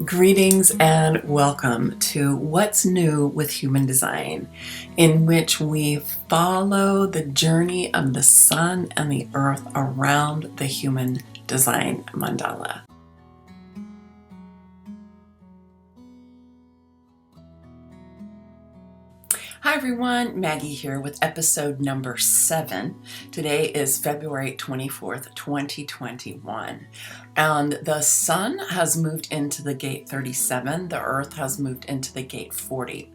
Greetings and welcome to What's New with Human Design, in which we follow the journey of the sun and the earth around the human design mandala. Hi everyone, Maggie here with episode number 7. Today is February 24th, 2021. And the sun has moved into the gate 37, the earth has moved into the gate 40.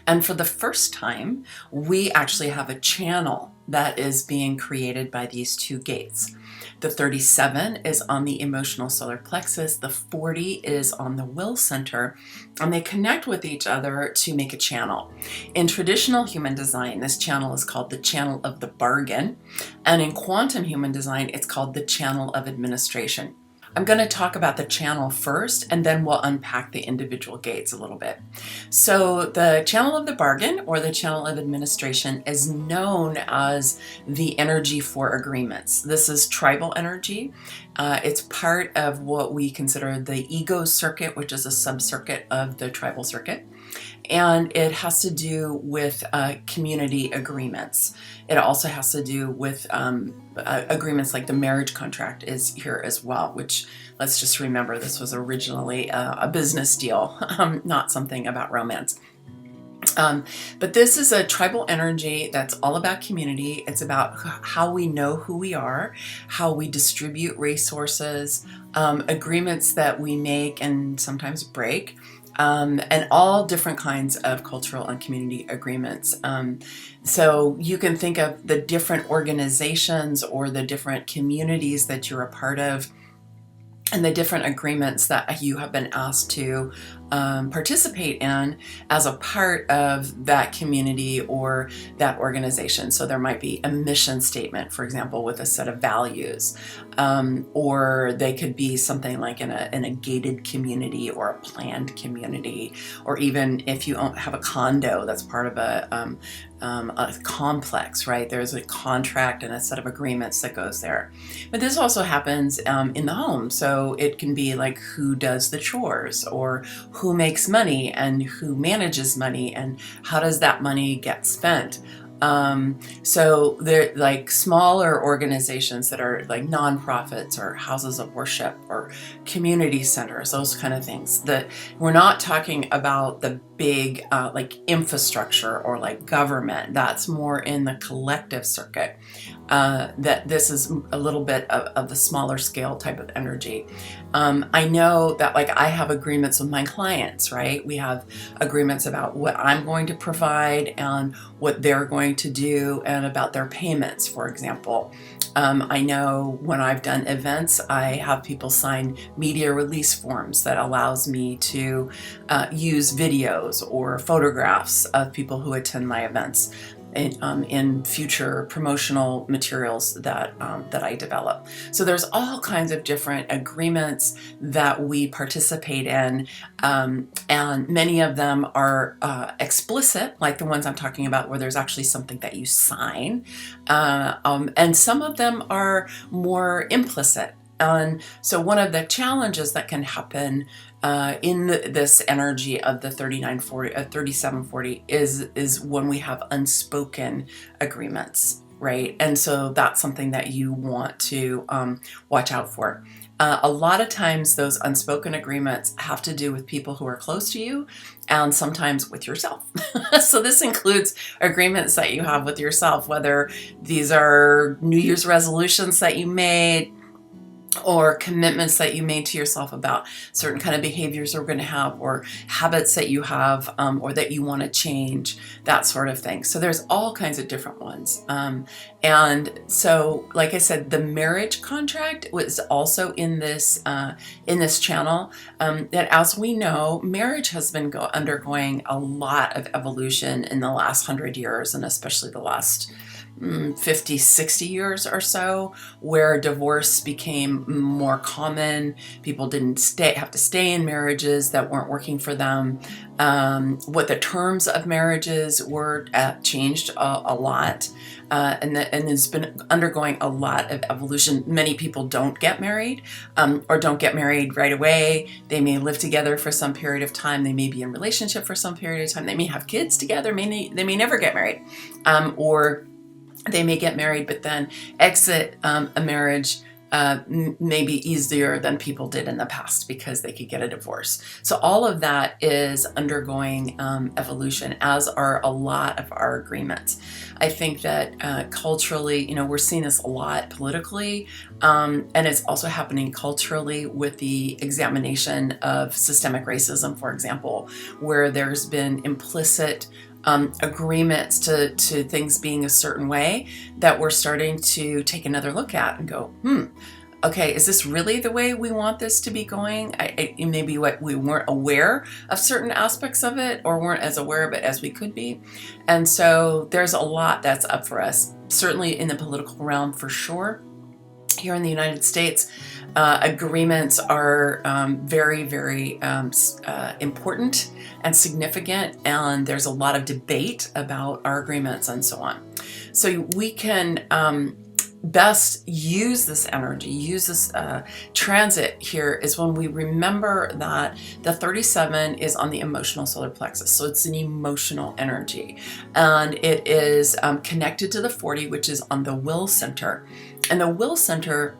And for the first time, we actually have a channel that is being created by these two gates. The 37 is on the emotional solar plexus, the 40 is on the will center, and they connect with each other to make a channel. In traditional human design, this channel is called the channel of the bargain, and in quantum human design, it's called the channel of administration. I'm going to talk about the channel first, and then we'll unpack the individual gates a little bit. So the channel of the bargain, or the channel of administration, is known as the energy for agreements. This is tribal energy. It's part of what we consider the ego circuit, which is a subcircuit of the tribal circuit. And it has to do with community agreements. It also has to do with agreements like the marriage contract is here as well, which, let's just remember, this was originally a business deal, not something about romance. But this is a tribal energy that's all about community. It's about how we know who we are, how we distribute resources, agreements that we make and sometimes break. And all different kinds of cultural and community agreements. So you can think of the different organizations or the different communities that you're a part of, and the different agreements that you have been asked to participate in as a part of that community or that organization. So there might be a mission statement, for example, with a set of values, or they could be something like in a gated community or a planned community, or even if you have a condo that's part of a complex, right? There's a contract and a set of agreements that goes there. But this also happens in the home. So it can be like who does the chores, or who makes money and who manages money, and how does that money get spent. So they're like smaller organizations that are like nonprofits or houses of worship or community centers, those kind of things. That we're not talking about the big like infrastructure or like government. That's more in the collective circuit. That this is a little bit of the smaller scale type of energy. I know that like I have agreements with my clients, right? We have agreements about what I'm going to provide and what they're going to do, and about their payments, for example. I know when I've done events, I have people sign media release forms that allows me to use videos or photographs of people who attend my events in future promotional materials that I develop. So there's all kinds of different agreements that we participate in, and many of them are explicit, like the ones I'm talking about, where there's actually something that you sign, and some of them are more implicit. And so one of the challenges that can happen in this energy of the 3740 is when we have unspoken agreements, right? And so that's something that you want to watch out for. A lot of times those unspoken agreements have to do with people who are close to you, and sometimes with yourself. So this includes agreements that you have with yourself, whether these are New Year's resolutions that you made, or commitments that you made to yourself about certain kind of behaviors you're going to have, or habits that you have, or that you want to change, that sort of thing. So there's all kinds of different ones. And so, like I said, the marriage contract was also in this channel. That, as we know, marriage has been undergoing a lot of evolution in the last 100 years, and especially the last 50, 60 years or so, where divorce became more common. People didn't have to stay in marriages that weren't working for them. What the terms of marriages were changed a lot. And it's been undergoing a lot of evolution. Many people don't get married, or don't get married right away. They may live together for some period of time. They may be in relationship for some period of time. They may have kids together. They may never get married, or they may get married but then exit a marriage maybe easier than people did in the past because they could get a divorce. So all of that is undergoing evolution, as are a lot of our agreements. I think that culturally, we're seeing this a lot politically, and it's also happening culturally with the examination of systemic racism, for example, where there's been implicit agreements to things being a certain way that we're starting to take another look at and go, okay, is this really the way we want this to be going? Maybe what we weren't aware of certain aspects of it, or weren't as aware of it as we could be. And so there's a lot that's up for us, certainly in the political realm for sure. Here in the United States, agreements are very, very important and significant, and there's a lot of debate about our agreements and so on. So we can best use this energy, use this transit here is when we remember that the 37 is on the emotional solar plexus. So it's an emotional energy, and it is connected to the 40, which is on the will center. And the will center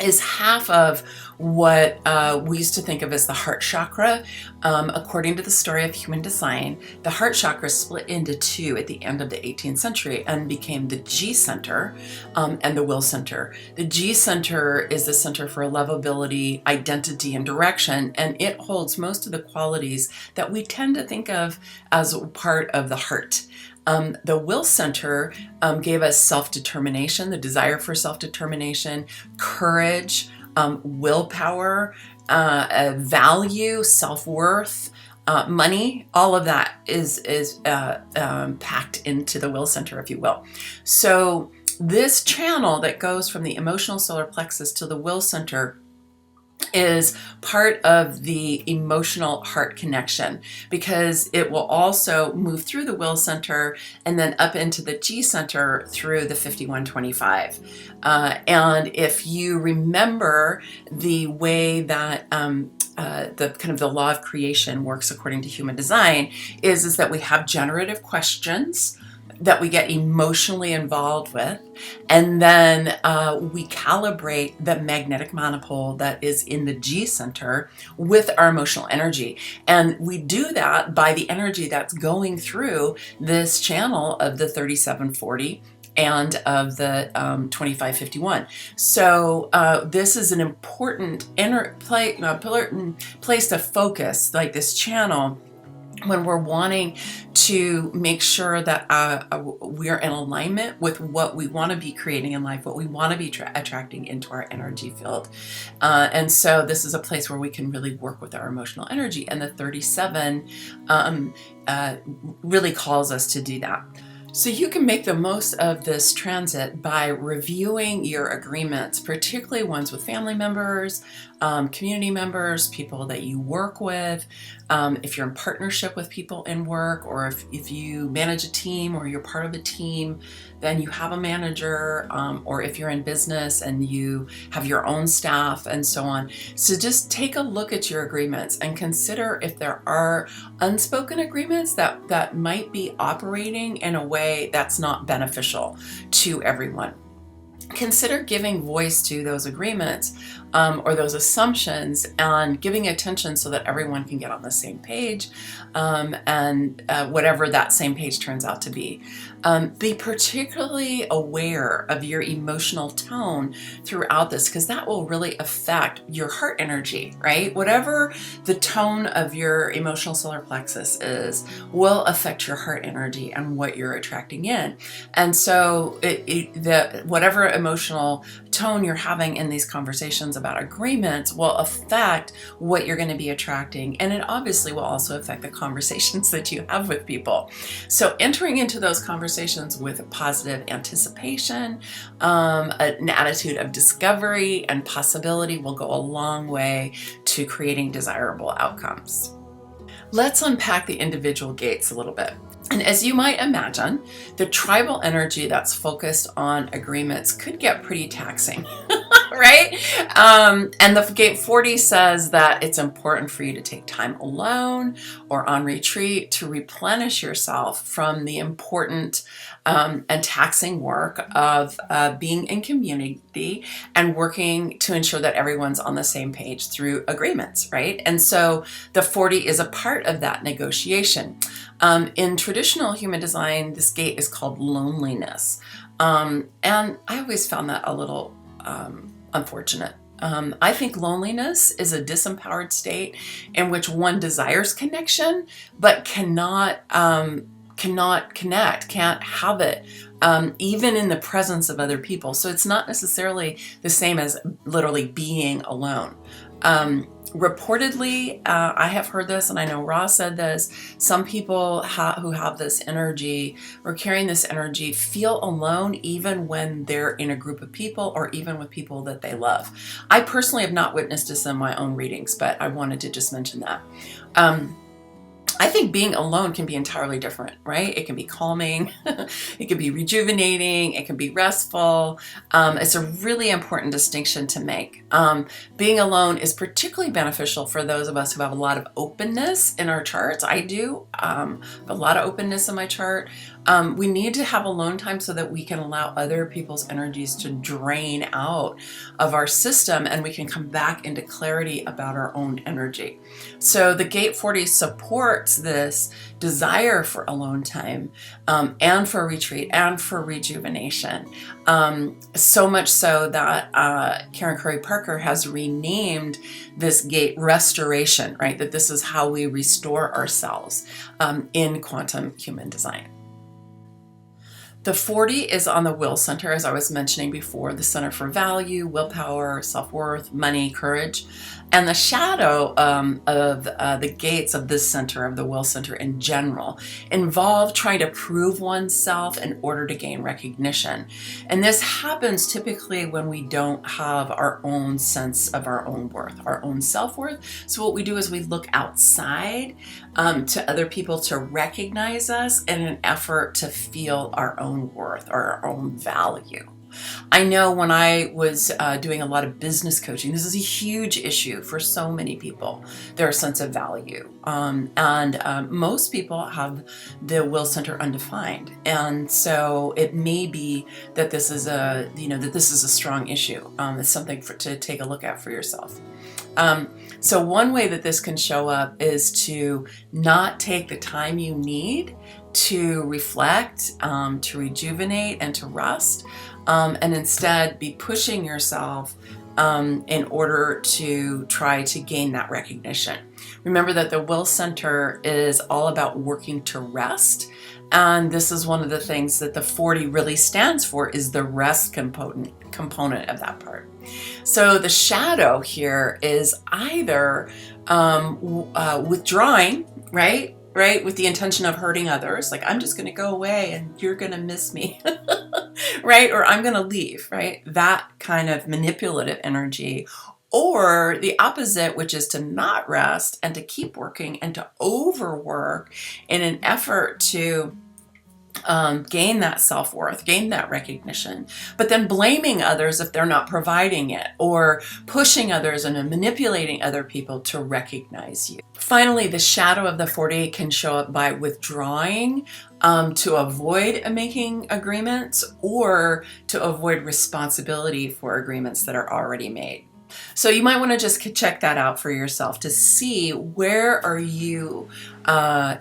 is half of what we used to think of as the heart chakra. According to the story of human design, the heart chakra split into two at the end of the 18th century and became the G center and the will center. The G center is the center for lovability, identity, and direction, and it holds most of the qualities that we tend to think of as part of the heart. The will center gave us self-determination, the desire for self-determination, courage, willpower, value, self-worth, money. All of that is packed into the will center, if you will. So this channel that goes from the emotional solar plexus to the will center is part of the emotional heart connection, because it will also move through the will center and then up into the G center through the 5125. And if you remember the way that the kind of the law of creation works according to human design is that we have generative questions that we get emotionally involved with, and then we calibrate the magnetic monopole that is in the G center with our emotional energy. And we do that by the energy that's going through this channel of the 3740 and of the 2551. So this is an important place to focus, like this channel, when we're wanting to make sure that we're in alignment with what we want to be creating in life, what we want to be attracting into our energy field. And so this is a place where we can really work with our emotional energy. And the 37 really calls us to do that. So you can make the most of this transit by reviewing your agreements, particularly ones with family members, community members, people that you work with, if you're in partnership with people in work, or if you manage a team or you're part of a team, then you have a manager, or if you're in business and you have your own staff and so on. So just take a look at your agreements and consider if there are unspoken agreements that might be operating in a way that's not beneficial to everyone. Consider giving voice to those agreements or those assumptions, and giving attention so that everyone can get on the same page, and whatever that same page turns out to be. Be particularly aware of your emotional tone throughout this, because that will really affect your heart energy, right? Whatever the tone of your emotional solar plexus is will affect your heart energy and what you're attracting in. And so whatever emotional tone you're having in these conversations about agreements will affect what you're going to be attracting, and it obviously will also affect the conversations that you have with people. So entering into those conversations with a positive anticipation, an attitude of discovery and possibility will go a long way to creating desirable outcomes. Let's unpack the individual gates a little bit. And as you might imagine, the tribal energy that's focused on agreements could get pretty taxing, right? And the gate 40 says that it's important for you to take time alone or on retreat to replenish yourself from the important and taxing work of being in community and working to ensure that everyone's on the same page through agreements, right? And so the 40 is a part of that negotiation. In traditional human design, this gate is called loneliness. And I always found that a little unfortunate. I think loneliness is a disempowered state in which one desires connection, but cannot connect, can't have it, even in the presence of other people. So it's not necessarily the same as literally being alone. Reportedly, I have heard this, and I know Ross said this, some people who have this energy or carrying this energy feel alone even when they're in a group of people or even with people that they love. I personally have not witnessed this in my own readings, but I wanted to just mention that. I think being alone can be entirely different, right? It can be calming, it can be rejuvenating, it can be restful. It's a really important distinction to make. Being alone is particularly beneficial for those of us who have a lot of openness in our charts. I do have a lot of openness in my chart. We need to have alone time so that we can allow other people's energies to drain out of our system and we can come back into clarity about our own energy. So the gate 40 supports this desire for alone time and for retreat and for rejuvenation. So much so that Karen Curry Parker has renamed this gate restoration, right? That this is how we restore ourselves in quantum human design. The 40 is on the will center, as I was mentioning before, the center for value, willpower, self-worth, money, courage. And the shadow of the gates of this center, of the will center in general, involve trying to prove oneself in order to gain recognition. And this happens typically when we don't have our own sense of our own worth, our own self-worth. So what we do is we look outside to other people to recognize us in an effort to feel our own worth or our own value. I know when I was doing a lot of business coaching, this is a huge issue for so many people, their sense of value. And most people have the will center undefined. And so it may be that this is a strong issue. It's something to take a look at for yourself. So one way that this can show up is to not take the time you need to reflect, to rejuvenate, and to rest, and instead be pushing yourself in order to try to gain that recognition. Remember that the will center is all about working to rest, and this is one of the things that the 40 really stands for, is the rest component of that part. So the shadow here is either withdrawing, right, with the intention of hurting others, like I'm just going to go away and you're going to miss me, right? Or I'm going to leave, right? That kind of manipulative energy. Or the opposite, which is to not rest and to keep working and to overwork in an effort to gain that self-worth, gain that recognition, but then blaming others if they're not providing it, or pushing others and manipulating other people to recognize you. Finally, the shadow of the 40 can show up by withdrawing to avoid making agreements or to avoid responsibility for agreements that are already made. So you might want to just check that out for yourself to see where are you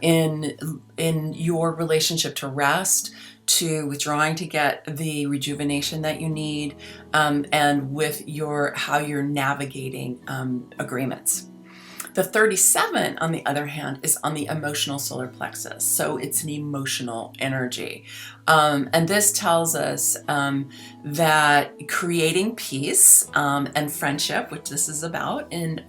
in your relationship to rest, to withdrawing to get the rejuvenation that you need, and with how you're navigating agreements. The 37, on the other hand, is on the emotional solar plexus. So it's an emotional energy. And this tells us that creating peace and friendship, which this is about, in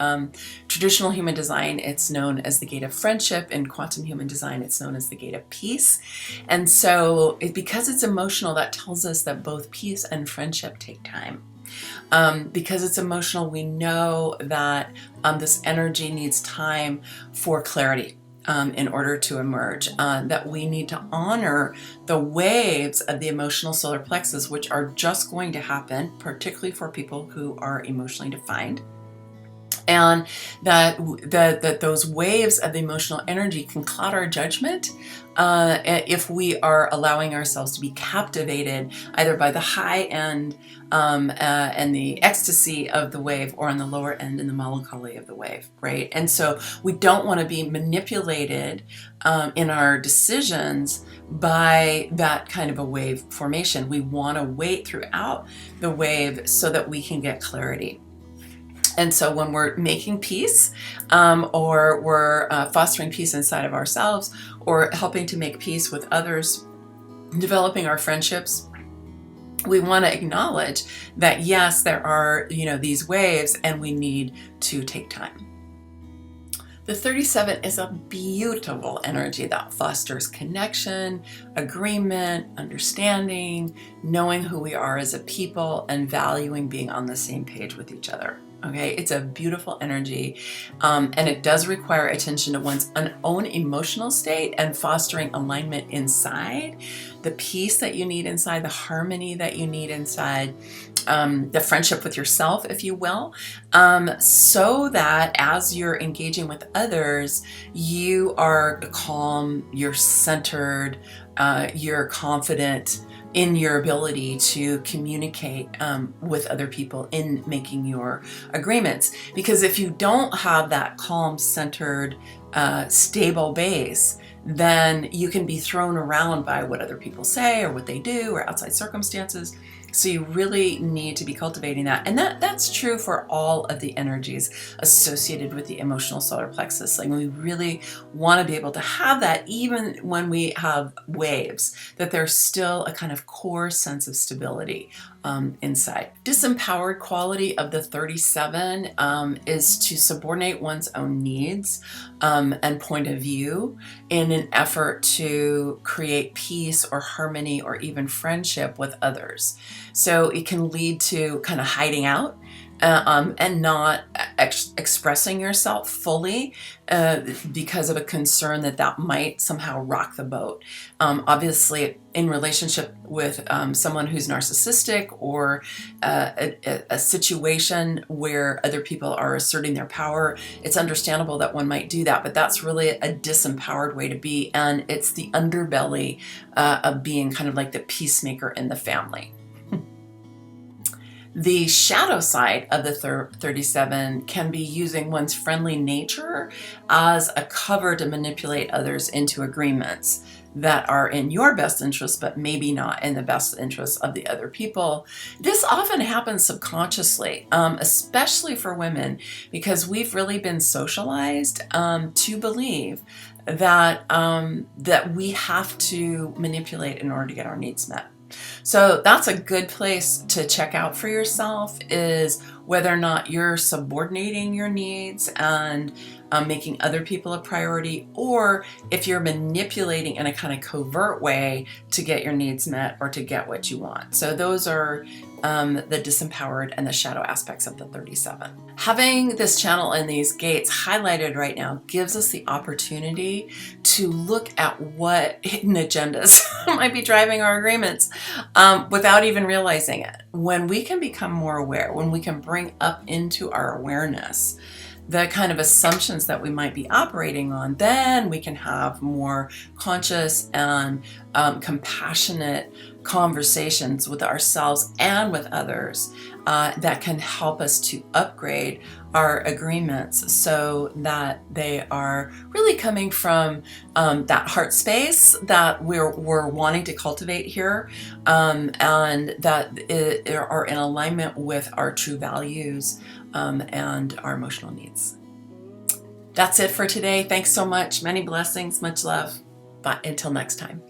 traditional human design, it's known as the gate of friendship. In quantum human design, it's known as the gate of peace. And so because it's emotional, that tells us that both peace and friendship take time. Because it's emotional, we know that this energy needs time for clarity in order to emerge, that we need to honor the waves of the emotional solar plexus, which are just going to happen, particularly for people who are emotionally defined. And that those waves of emotional energy can cloud our judgment if we are allowing ourselves to be captivated either by the high end and the ecstasy of the wave, or on the lower end in the melancholy of the wave, right? And so we don't want to be manipulated in our decisions by that kind of a wave formation. We want to wait throughout the wave so that we can get clarity. And so when we're making peace, or we're fostering peace inside of ourselves, or helping to make peace with others, developing our friendships, we want to acknowledge that yes, there are, these waves, and we need to take time. The 37 is a beautiful energy that fosters connection, agreement, understanding, knowing who we are as a people, and valuing being on the same page with each other. Okay, it's a beautiful energy, and it does require attention to one's own emotional state and fostering alignment inside, the peace that you need inside, the harmony that you need inside, the friendship with yourself, if you will, so that as you're engaging with others, you are calm, you're centered, you're confident in your ability to communicate with other people in making your agreements. Because if you don't have that calm, centered, stable base, then you can be thrown around by what other people say or what they do or outside circumstances. So you really need to be cultivating that. And that's true for all of the energies associated with the emotional solar plexus. Like, we really want to be able to have that even when we have waves, that there's still a kind of core sense of stability inside. Disempowered quality of the 37 is to subordinate one's own needs and point of view in an effort to create peace or harmony or even friendship with others. So it can lead to kind of hiding out and not expressing yourself fully because of a concern that might somehow rock the boat. Obviously, in relationship with someone who's narcissistic, or a situation where other people are asserting their power, it's understandable that one might do that, but that's really a disempowered way to be, and it's the underbelly of being kind of like the peacemaker in the family. The shadow side of the 37 can be using one's friendly nature as a cover to manipulate others into agreements that are in your best interest, but maybe not in the best interest of the other people. This often happens subconsciously, especially for women, because we've really been socialized to believe that we have to manipulate in order to get our needs met. So that's a good place to check out for yourself, is whether or not you're subordinating your needs and making other people a priority, or if you're manipulating in a kind of covert way to get your needs met or to get what you want. So those are the disempowered and the shadow aspects of the 37. Having this channel and these gates highlighted right now gives us the opportunity to look at what hidden agendas might be driving our agreements without even realizing it. When we can become more aware, when we can bring up into our awareness the kind of assumptions that we might be operating on, then we can have more conscious and compassionate conversations with ourselves and with others that can help us to upgrade our agreements so that they are really coming from that heart space that we're wanting to cultivate here, and that are in alignment with our true values and our emotional needs. That's it for today. Thanks so much. Many blessings, much love. But until next time.